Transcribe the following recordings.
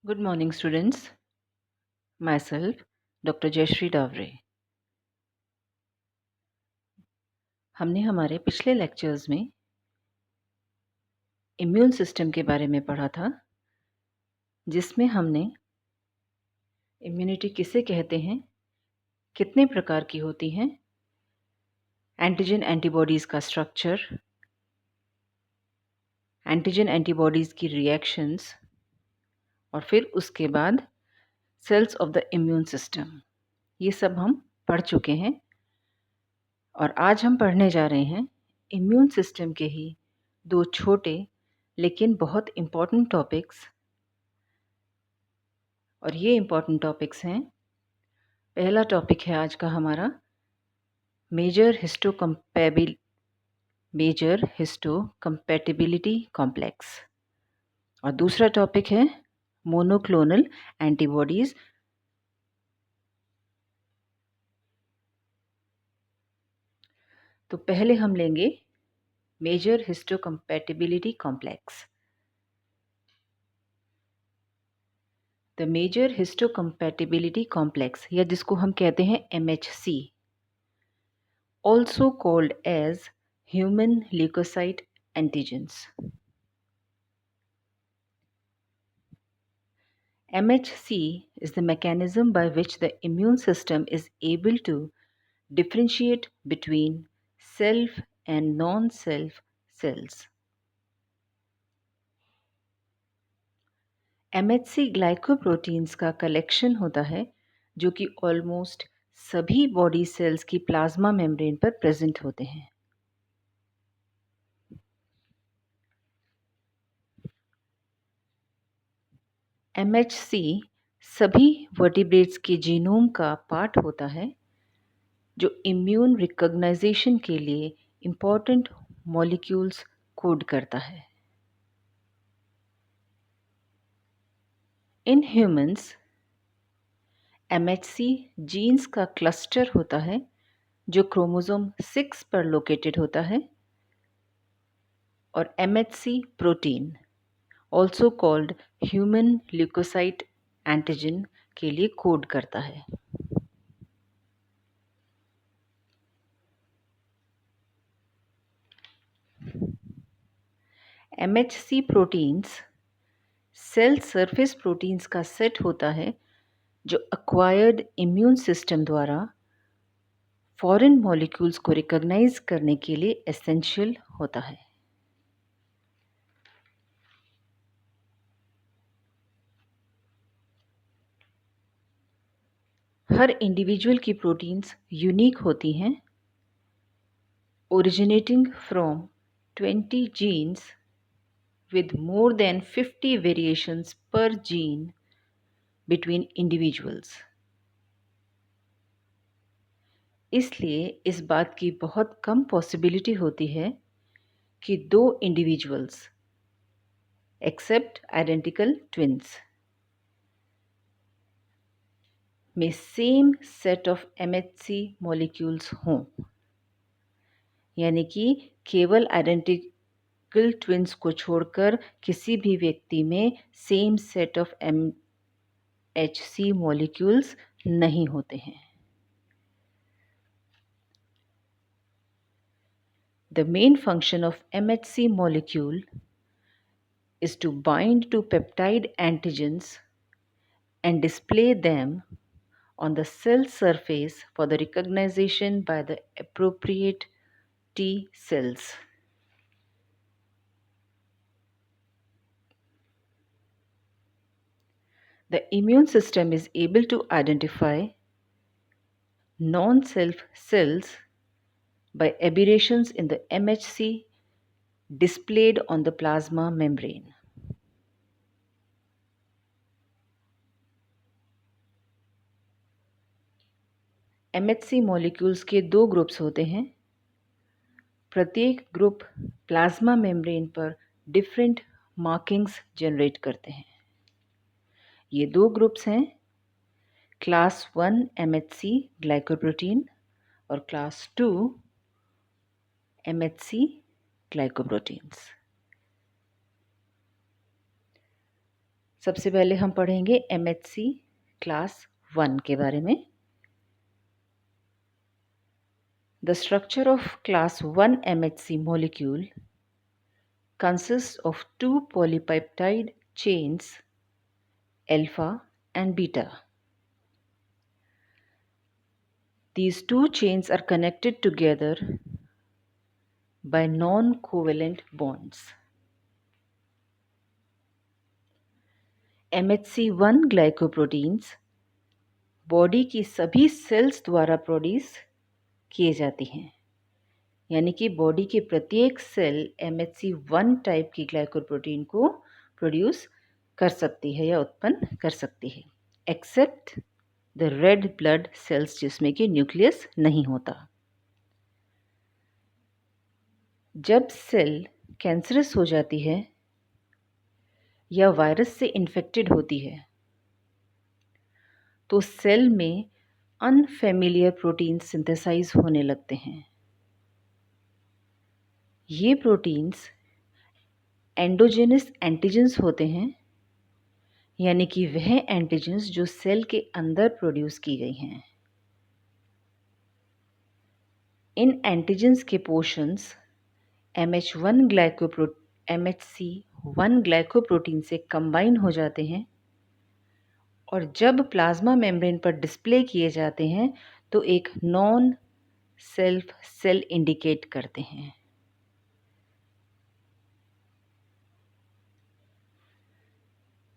Good morning, students. Myself, Dr. Jayashree Davre. हमने हमारे पिछले लेक्चर्स में इम्यून सिस्टम के बारे में पढ़ा था, जिसमें हमने इम्यूनिटी किसे कहते हैं, कितने प्रकार की होती हैं, एंटीजन एंटीबॉडीज़ का स्ट्रक्चर, एंटीजन एंटीबॉडीज़ की रिएक्शंस और फिर उसके बाद cells of the immune system, ये सब हम पढ़ चुके हैं। और आज हम पढ़ने जा रहे हैं इम्यून सिस्टम के ही दो छोटे लेकिन बहुत इम्पॉर्टेंट टॉपिक्स। और ये इम्पॉर्टेंट टॉपिक्स हैं, पहला टॉपिक है आज का हमारा मेजर हिस्टोकम्पैटिबिलिटी कॉम्प्लेक्स और दूसरा टॉपिक है मोनोक्लोनल एंटीबॉडीज़। तो पहले हम लेंगे major histocompatibility complex. The major histocompatibility complex, या जिसको हम कहते हैं MHC, also called as human leukocyte antigens. MHC is the mechanism by which the immune system is able to differentiate between self and non-self cells. MHC glycoproteins का collection होता है जो कि ऑलमोस्ट सभी बॉडी सेल्स की plasma membrane पर present होते हैं। MHC सभी वर्टिब्रेट्स के जीनोम का पार्ट होता है जो इम्यून रिकॉग्नाइजेशन के लिए इम्पॉर्टेंट मॉलिक्यूल्स कोड करता है। इन ह्यूमंस MHC जीन्स का क्लस्टर होता है जो क्रोमोसोम 6 पर लोकेटेड होता है और MHC protein also called human leukocyte antigen के लिए कोड करता है। MHC proteins cell surface proteins का सेट होता है जो एक्वायर्ड इम्यून सिस्टम द्वारा फॉरेन मॉलिक्यूल्स को रिकॉग्नाइज करने के लिए एसेंशियल होता है। हर इंडिविजुअल की प्रोटीन्स यूनिक होती हैं, originating from 20 genes with more than 50 variations per gene between individuals. इसलिए इस बात की बहुत कम पॉसिबिलिटी होती है कि दो इंडिविजुअल्स एक्सेप्ट आइडेंटिकल ट्विन्स में same set of MHC molecules हों, यानी कि केवल आइडेंटिकल ट्विन्स को छोड़कर किसी भी व्यक्ति में same set of MHC molecules नहीं होते हैं। The main function of MHC molecule is to bind to peptide antigens and display them on the cell surface for the recognition by the appropriate T cells. The immune system is able to identify non-self cells by aberrations in the MHC displayed on the plasma membrane. MHC molecules के दो groups होते हैं। प्रत्येक group plasma membrane पर different markings generate करते हैं। ये दो ग्रुप्स हैं, क्लास 1 MHC ग्लाइकोप्रोटीन और क्लास 2 सबसे पहले हम पढ़ेंगे MHC क्लास 1 के बारे में। The structure of class 1 MHC molecule consists of two polypeptide chains, alpha and beta. These two chains are connected together by non-covalent bonds. MHC1 glycoproteins body की सभी सेल्स द्वारा प्रोड्यूस किए जाती हैं, यानी कि बॉडी के प्रत्येक सेल MHC1 टाइप की ग्लाइकोप्रोटीन को प्रोड्यूस कर सकती है या उत्पन्न कर सकती है, except the red blood cells जिसमें कि न्यूक्लियस नहीं होता। जब सेल कैंसरस हो जाती है या वायरस से इन्फेक्टेड होती है तो सेल में अनफेमिलियर प्रोटीन सिंथेसाइज होने लगते हैं। ये प्रोटीन्स एंडोजेनस एंटीजेंस होते हैं, यानी कि वह एंटीजेंस जो सेल के अंदर प्रोड्यूस की गई हैं। इन एंटीजेंस के पोर्शंस MHC1 ग्लाइकोप्रोटीन से कंबाइन हो जाते हैं और जब प्लाज्मा मेम्ब्रेन पर डिस्प्ले किए जाते हैं तो एक नॉन सेल्फ सेल इंडिकेट करते हैं।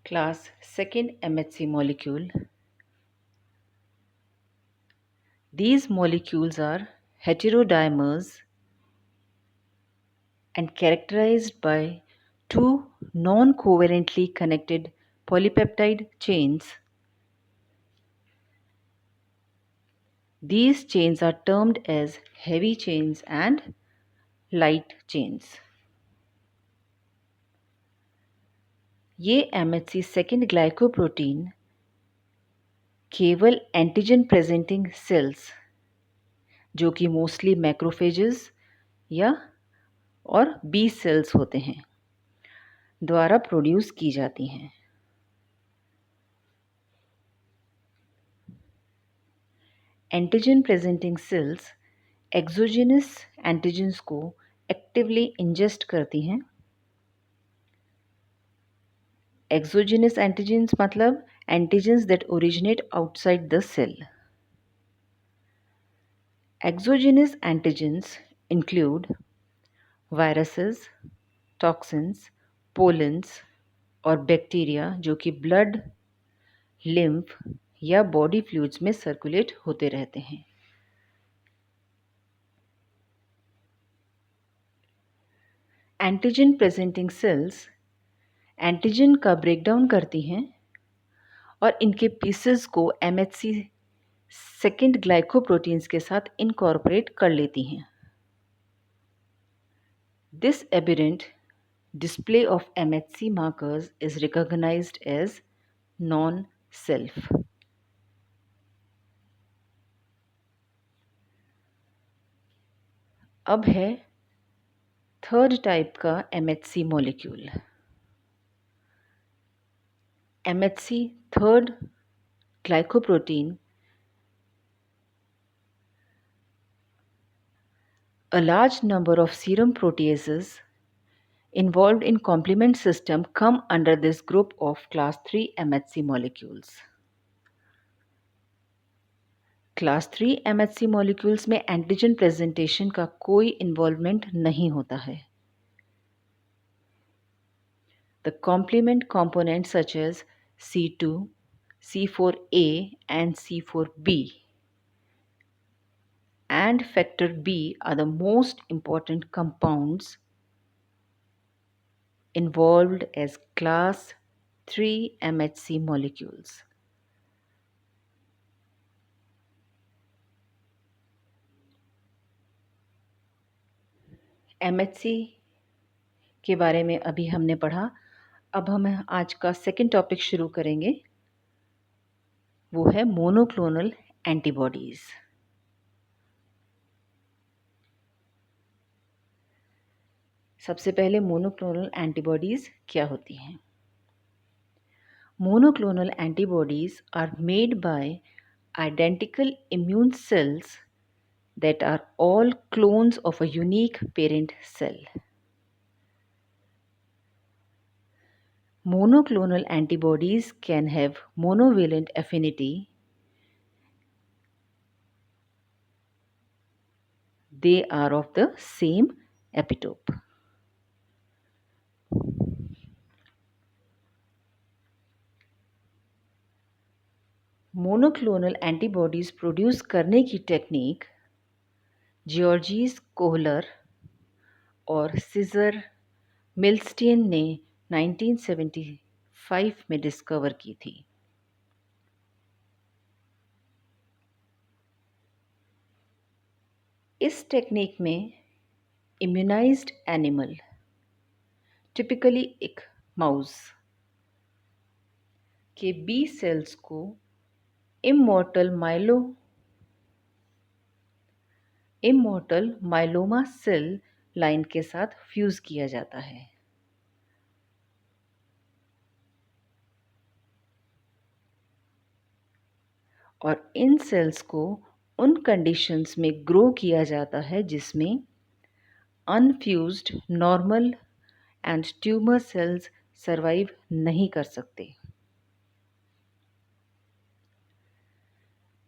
Class 2 MHC molecule. These molecules are heterodimers and characterized by two non-covalently connected polypeptide chains. These chains are termed as heavy chains and light chains. ये MHC second glycoprotein केवल antigen presenting sales जो कि mostly macrophages या और B sales होते हैं द्वारा produce की जाती हैं। Antigen presenting cells exogenous antigens को एक्टिवली इंजेस्ट करती हैं। एक्सोजेनस एंटीजेंस मतलब antigens that originate outside the cell. Exogenous antigens include viruses, toxins, pollens और बैक्टीरिया जो कि ब्लड, लिम्फ या बॉडी फ्लूइड्स में सर्कुलेट होते रहते हैं। एंटीजन प्रेजेंटिंग सेल्स एंटीजन का ब्रेकडाउन करती हैं और इनके पीसेस को MHC सेकेंड ग्लाइकोप्रोटीन्स के साथ इनकॉर्पोरेट कर लेती हैं। This aberrant display of MHC markers is recognized as non-self. अब है थर्ड टाइप का MHC molecule. MHC third glycoprotein a large number of serum proteases involved in complement system come under this group of class 3 MHC molecules. Class 3 MHC molecules में antigen presentation का कोई involvement नहीं होता है। The complement components such as C2, C4A and C4B and factor B are the most important compounds involved as class 3 MHC molecules. MHC के बारे में अभी हमने पढ़ा। अब हम आज का सेकंड टॉपिक शुरू करेंगे, वो है मोनोक्लोनल एंटीबॉडीज़। सबसे पहले मोनोक्लोनल एंटीबॉडीज़ क्या होती हैं? Monoclonal antibodies are made by identical immune cells that are all clones of a unique parent cell. Monoclonal antibodies can have monovalent affinity. They are of the same epitope. Monoclonal antibodies produce करने की technique जॉर्जीस Kohler और scissor मिल्स्टीन ने 1975 में discover की थी। इस technique में immunised animal, typically एक माउस, के बी सेल्स को इमॉर्टल माइलोमा सेल लाइन के साथ फ्यूज किया जाता है और इन सेल्स को उन कंडीशंस में ग्रो किया जाता है जिसमें unfused normal and tumour cells survive नहीं कर सकते।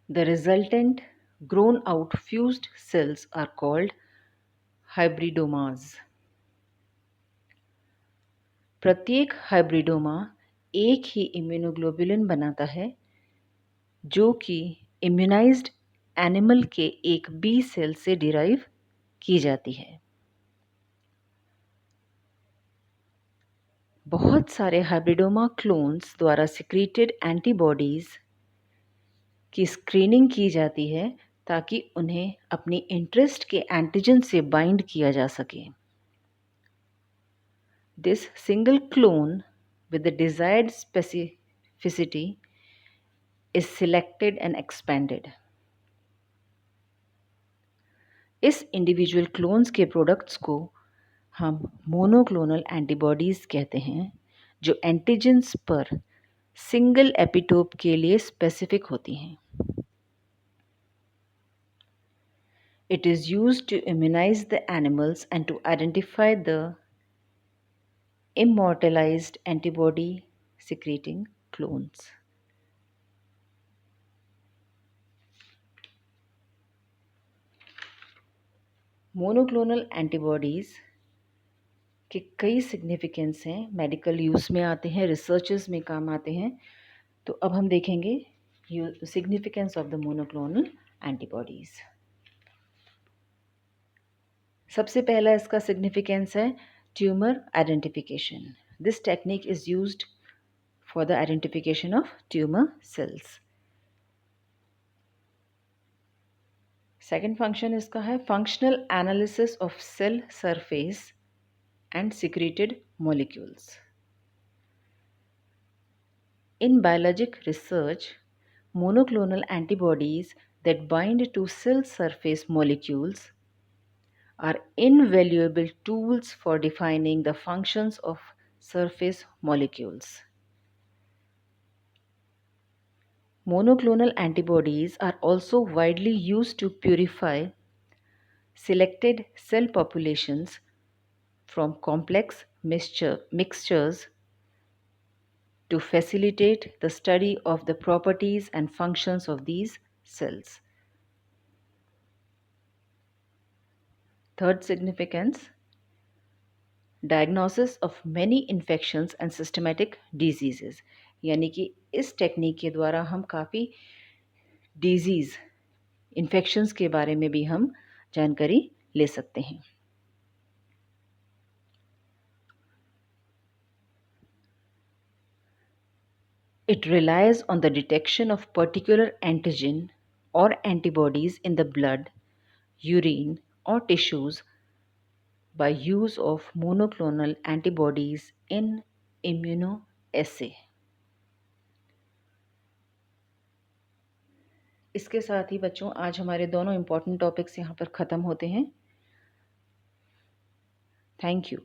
The resultant grown out fused cells are called hybridomas. प्रत्येक हाइब्रिडोमा एक ही इम्यूनोग्लोबुलिन बनाता है जो कि इम्यूनाइज्ड एनिमल के एक बी सेल से डिराइव की जाती है। बहुत सारे हाइब्रिडोमा क्लोन्स द्वारा सिक्रीटेड एंटीबॉडीज़ की स्क्रीनिंग की जाती है ताकि उन्हें अपनी इंटरेस्ट के एंटीजन से बाइंड किया जा सके। This single clone with the desired specificity is selected and expanded. इस इंडिविजुअल क्लोन्स के प्रोडक्ट्स को हम मोनोक्लोनल एंटीबॉडीज़ कहते हैं जो एंटीजन्स पर सिंगल एपिटोप के लिए स्पेसिफिक होती हैं। It is used to immunize the animals and to identify the immortalized antibody secreting clones. Monoclonal antibodies के कई सिग्निफिकेंस हैं, मेडिकल यूज़ में आते हैं, रिसर्चेस में काम आते हैं। तो अब हम देखेंगे significance of the monoclonal antibodies. सबसे पहला इसका सिग्निफिकेंस है tumour identification. This technique is used for the identification of tumour cells. Second function इसका है functional analysis of cell surface and secreted molecules. In biologic research, monoclonal antibodies that bind to cell surface molecules are invaluable tools for defining the functions of surface molecules. Monoclonal antibodies are also widely used to purify selected cell populations from complex mixtures to facilitate the study of the properties and functions of these cells. Third significance, diagnosis of many infections and systematic diseases. यानी कि इस technique के द्वारा हम काफ़ी disease infections के बारे में भी हम जानकारी ले सकते हैं। It relies on the detection of particular antigen or antibodies in the blood, urine, or tissues by use of monoclonal antibodies in immunoassay. इसके साथ ही बच्चों आज हमारे दोनों इम्पॉर्टेंट टॉपिक्स यहाँ पर ख़त्म होते हैं। Thank you.